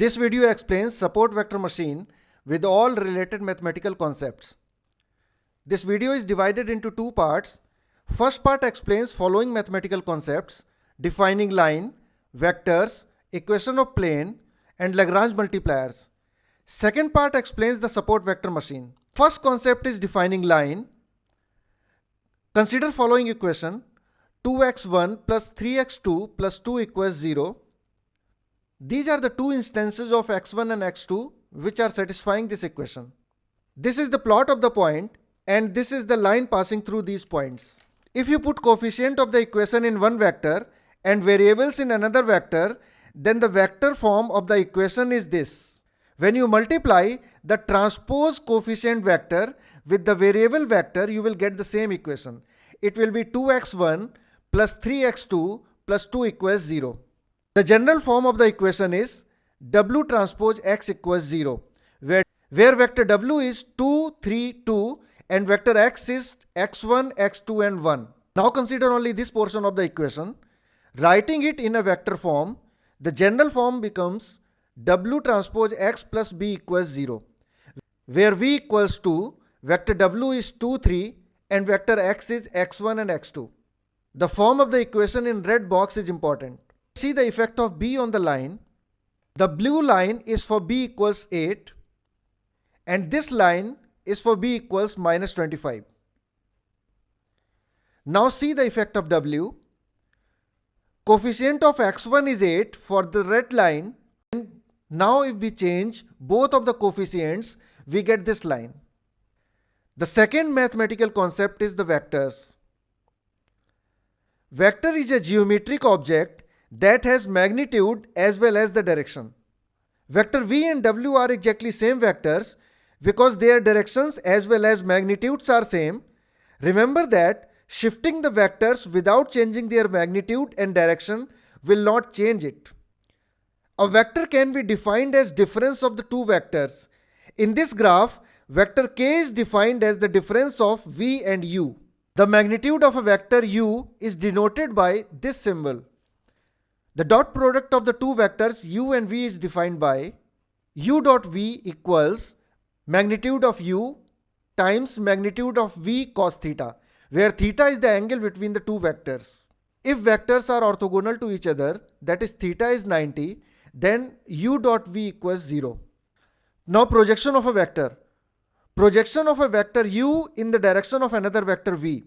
This video explains support vector machine with all related mathematical concepts. This video is divided into two parts. First part explains following mathematical concepts: defining line, vectors, equation of plane, and Lagrange multipliers. Second part explains the support vector machine. First concept is defining line. Consider following equation: 2x1 plus 3x2 plus 2 equals 0. These are the two instances of x1 and x2 which are satisfying this equation. This is the plot of the point and this is the line passing through these points. If you put coefficient of the equation in one vector and variables in another vector, then the vector form of the equation is this. When you multiply the transpose coefficient vector with the variable vector, you will get the same equation. It will be 2x1 plus 3x2 plus 2 equals 0. The general form of the equation is W transpose x equals 0, where vector W is 2, 3, 2 and vector x is x1, x2 and 1. Now consider only this portion of the equation. Writing it in a vector form, the general form becomes W transpose x plus b equals 0, where v equals 2, vector W is 2, 3 and vector x is x1 and x2. The form of the equation in red box is important. See the effect of b on the line. The blue line is for b equals 8 and this line is for b equals minus 25. Now see the effect of w. Coefficient of x1 is 8 for the red line. Now if we change both of the coefficients, we get this line. The second mathematical concept is the vectors. Vector is a geometric object that has magnitude as well as the direction. Vector v and w are exactly same vectors because their directions as well as magnitudes are same. Remember that shifting the vectors without changing their magnitude and direction will not change it. A vector can be defined as difference of the two vectors. In this graph, vector k is defined as the difference of v and u. The magnitude of a vector u is denoted by this symbol. The dot product of the two vectors u and v is defined by u dot v equals magnitude of u times magnitude of v cos theta, where theta is the angle between the two vectors. If vectors are orthogonal to each other, that is theta is 90, then u dot v equals 0. Now projection of a vector. Projection of a vector u in the direction of another vector v.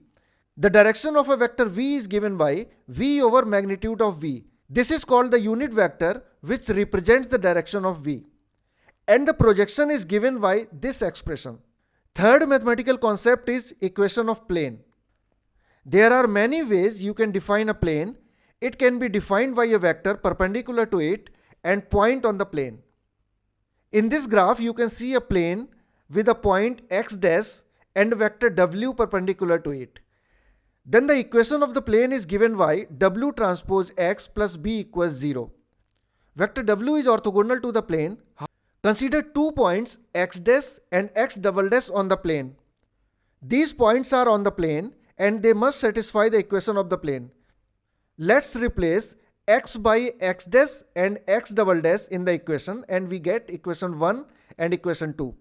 The direction of a vector v is given by v over magnitude of v. This is called the unit vector which represents the direction of v. And the projection is given by this expression. Third mathematical concept is equation of plane. There are many ways you can define a plane. It can be defined by a vector perpendicular to it and point on the plane. In this graph, you can see a plane with a point x dash and a vector w perpendicular to it. Then the equation of the plane is given by W transpose x plus b equals 0. Vector w is orthogonal to the plane. Consider 2 points x dash and x double dash on the plane. These points are on the plane and they must satisfy the equation of the plane. Let's replace x by x dash and x double dash in the equation and we get equation 1 and equation 2.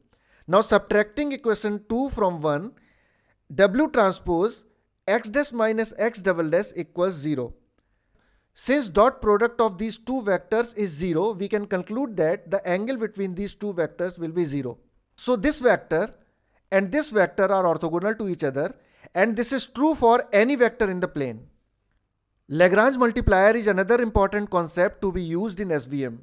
Now subtracting equation 2 from 1, W transpose x dash minus x double dash equals 0. Since dot product of these two vectors is 0, we can conclude that the angle between these two vectors will be 0. So this vector and this vector are orthogonal to each other, and this is true for any vector in the plane. Lagrange multiplier is another important concept to be used in SVM.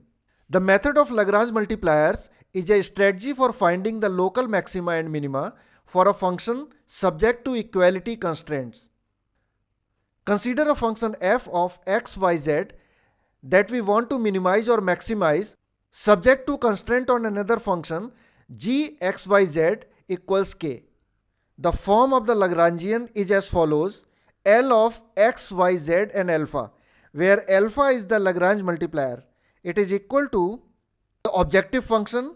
The method of Lagrange multipliers is a strategy for finding the local maxima and minima for a function subject to equality constraints. Consider a function f of x, y, z that we want to minimize or maximize subject to constraint on another function g, x, y, z equals k. The form of the Lagrangian is as follows: L of x, y, z and alpha, where alpha is the Lagrange multiplier. It is equal to the objective function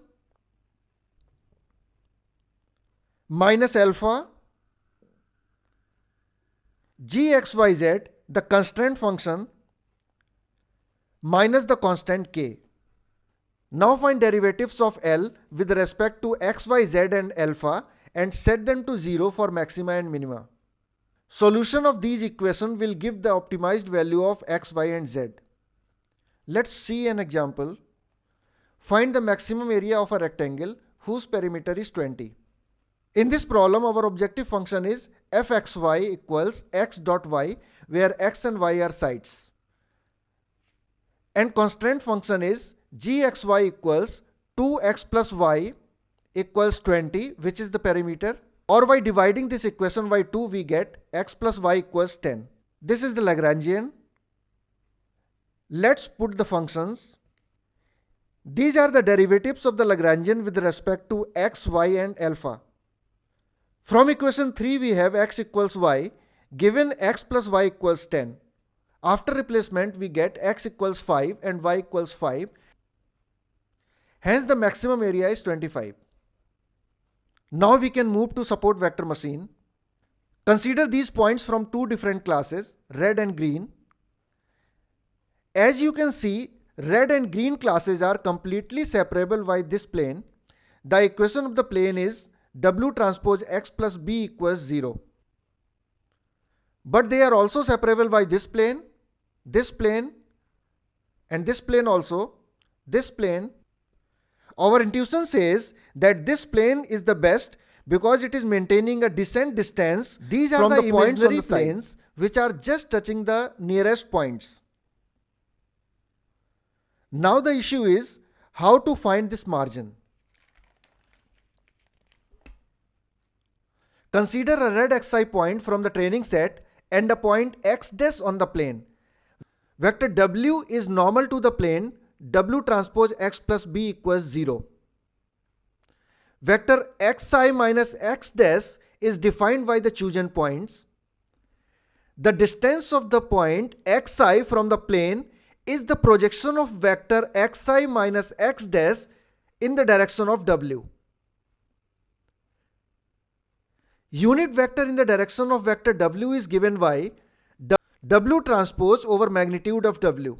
minus alpha gxyz, the constraint function, minus the constant k. Now find derivatives of L with respect to x, y, z and alpha and set them to 0 for maxima and minima. Solution of these equations will give the optimized value of x, y and z. Let's see an example. Find the maximum area of a rectangle whose perimeter is 20. In this problem, our objective function is fxy equals x dot y, where x and y are sides. And constraint function is gxy equals 2x plus y equals 20, which is the perimeter. Or by dividing this equation by 2, we get x plus y equals 10. This is the Lagrangian. Let's put the functions. These are the derivatives of the Lagrangian with respect to x, y and alpha. From equation 3, we have x equals y, given x plus y equals 10. After replacement, we get x equals 5 and y equals 5. Hence, the maximum area is 25. Now we can move to support vector machine. Consider these points from two different classes, red and green. As you can see, red and green classes are completely separable by this plane. The equation of the plane is W transpose x plus b equals 0. But they are also separable by this plane, and this plane also, this plane. Our intuition says that this plane is the best because it is maintaining a decent distance. These are the imaginary planes which are just touching the nearest points. Now the issue is how to find this margin. Consider a red xi point from the training set and a point x dash on the plane. Vector w is normal to the plane W transpose x plus b equals 0. Vector xi minus x dash is defined by the chosen points. The distance of the point xi from the plane is the projection of vector xi minus x dash in the direction of w. Unit vector in the direction of vector w is given by w transpose over magnitude of w.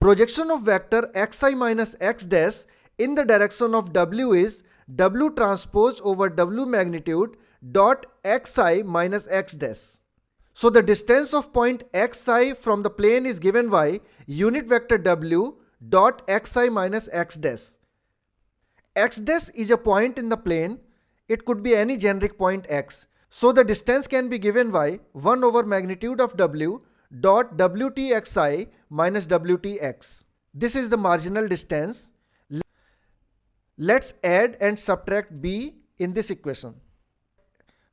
Projection of vector xi minus x dash in the direction of w is w transpose over w magnitude dot xi minus x dash. So the distance of point xi from the plane is given by unit vector w dot xi minus x dash. X dash is a point in the plane. It could be any generic point x. So the distance can be given by 1 over magnitude of w dot wtxi minus wtx. This is the marginal distance. Let's add and subtract b in this equation.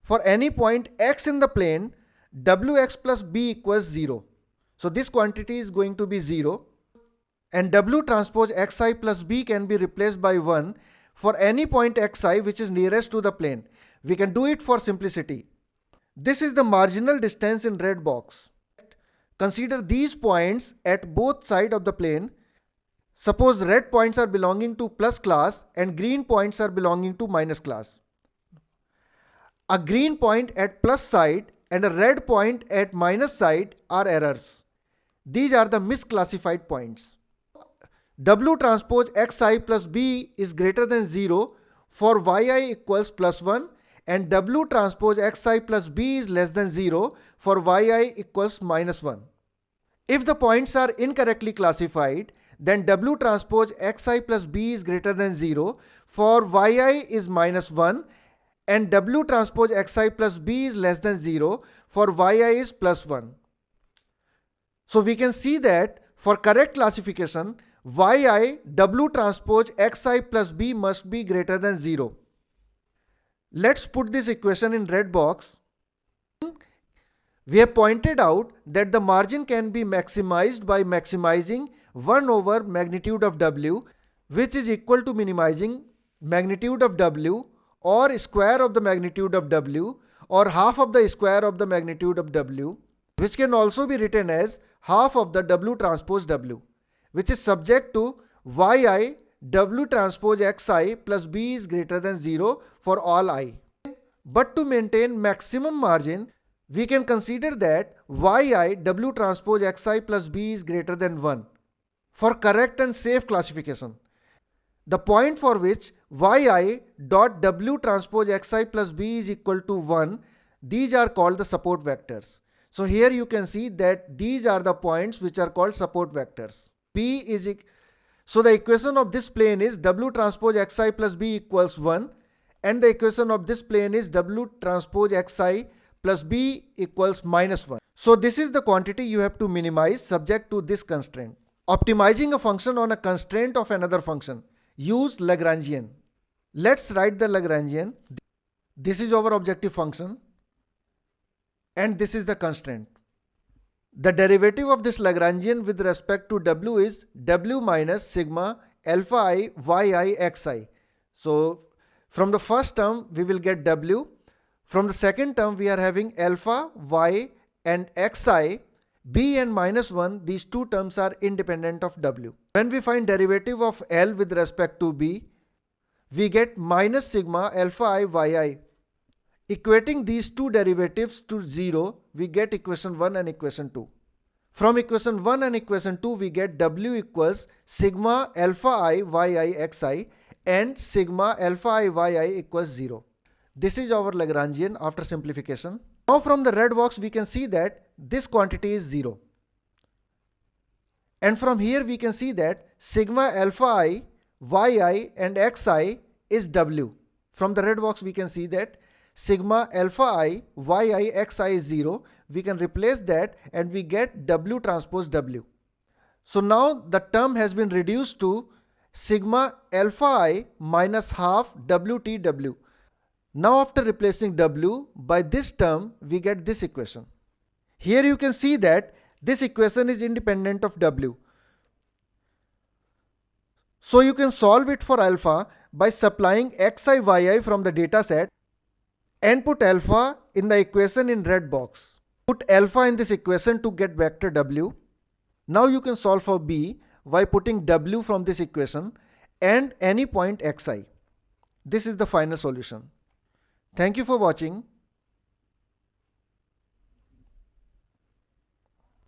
For any point x in the plane, wx plus b equals 0. So this quantity is going to be 0. And w transpose xi plus b can be replaced by 1 for any point xi which is nearest to the plane. We can do it for simplicity. This is the marginal distance in red box. Consider these points at both sides of the plane. Suppose red points are belonging to plus class and green points are belonging to minus class. A green point at plus side and a red point at minus side are errors. These are the misclassified points. W transpose xi plus b is greater than 0 for yi equals plus 1 and W transpose xi plus b is less than 0 for yi equals minus 1. If the points are incorrectly classified, then W transpose xi plus b is greater than 0 for yi is minus 1 and W transpose xi plus b is less than 0 for yi is plus 1. So we can see that for correct classification, yi W transpose xi plus b must be greater than 0. Let's put this equation in red box. We have pointed out that the margin can be maximized by maximizing 1 over magnitude of w, which is equal to minimizing magnitude of w or square of the magnitude of w or half of the square of the magnitude of w, which can also be written as half of the W transpose w, which is subject to yi W transpose xi plus b is greater than 0 for all I. But to maintain maximum margin, we can consider that yi W transpose xi plus b is greater than 1 for correct and safe classification. the point for which yi dot w transpose xi plus b is equal to 1, these are called the support vectors. So here you can see that these are the points which are called support vectors. So the equation of this plane is w transpose xi plus b equals 1, and the equation of this plane is w transpose xi plus b equals minus 1. So this is the quantity you have to minimize subject to this constraint. Optimizing a function on a constraint of another function. Use Lagrangian. Let's write the Lagrangian. This is our objective function and this is the constraint. The derivative of this Lagrangian with respect to w is w minus sigma alpha I yi xi. So from the first term we will get w. From the second term we are having alpha, y and xi. B and minus 1, these two terms are independent of w. When we find derivative of L with respect to B, we get minus sigma alpha I yi. Equating these two derivatives to 0, we get equation 1 and equation 2. From equation 1 and equation 2, we get w equals sigma alpha I yi xi and sigma alpha I yi equals 0. This is our Lagrangian after simplification. Now from the red box we can see that this quantity is 0. And from here we can see that sigma alpha I, yi and xi is w. From the red box we can see that sigma alpha I, yi, xi is 0. We can replace that and we get w transpose w. So now the term has been reduced to sigma alpha I minus half wtw. Now after replacing w by this term, we get this equation. Here you can see that this equation is independent of w. So you can solve it for alpha by supplying xi yi from the data set and put alpha in the equation in red box. Put alpha in this equation to get vector w. Now you can solve for b by putting w from this equation and any point xi. This is the final solution. Thank you for watching.